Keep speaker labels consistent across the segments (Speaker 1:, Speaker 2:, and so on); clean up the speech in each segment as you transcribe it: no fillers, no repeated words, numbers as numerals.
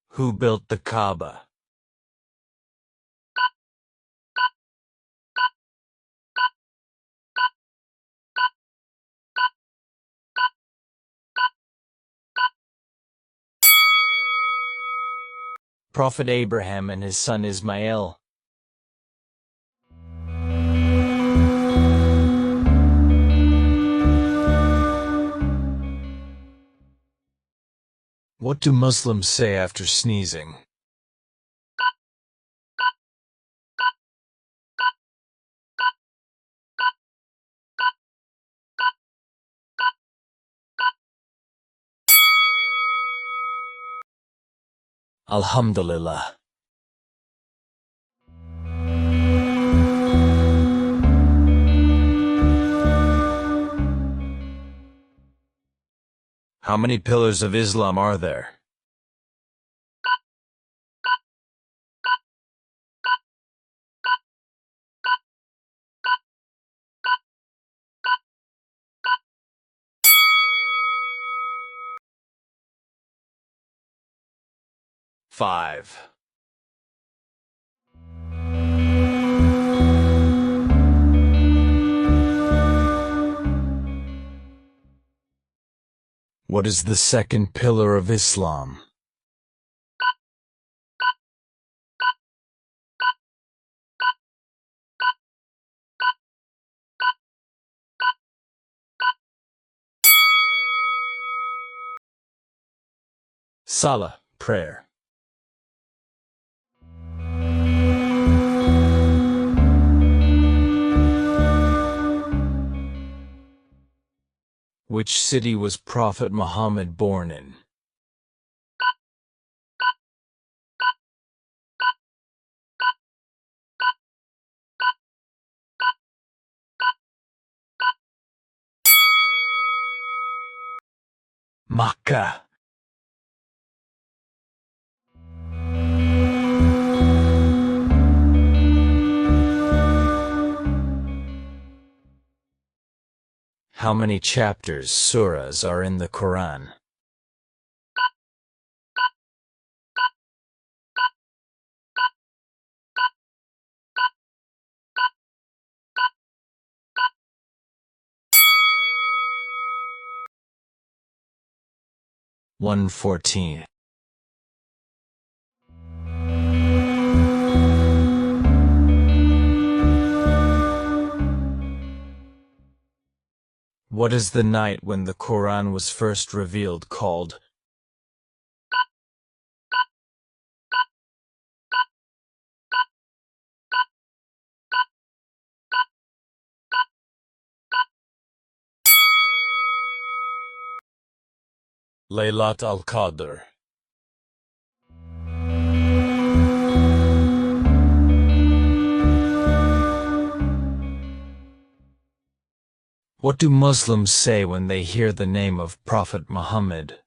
Speaker 1: Who built the Kaaba? Prophet Abraham and his son Ismail. What do Muslims say after sneezing? Alhamdulillah. How many pillars of Islam are there? Five. What is the second pillar of Islam? Salah, prayer. Which city was Prophet Muhammad born in? Makkah. How many chapters, surahs, are in the Quran? One 14. What is the night when the Quran was first revealed called? Laylat al-Qadr. What do Muslims say when they hear the name of Prophet Muhammad?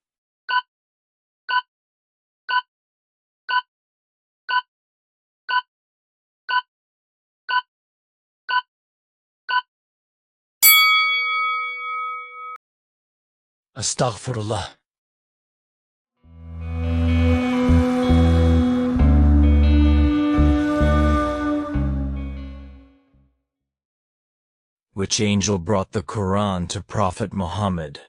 Speaker 1: Astaghfirullah. Which angel brought the Quran to Prophet Muhammad?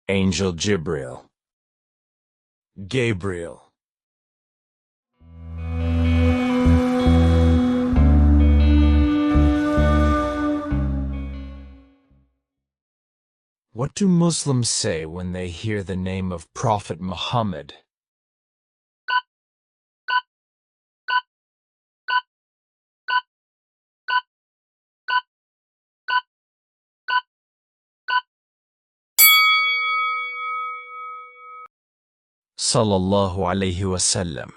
Speaker 1: Angel Jibril. Gabriel. What do Muslims say when they hear the name of Prophet Muhammad? Sallallahu Alaihi Wasallam.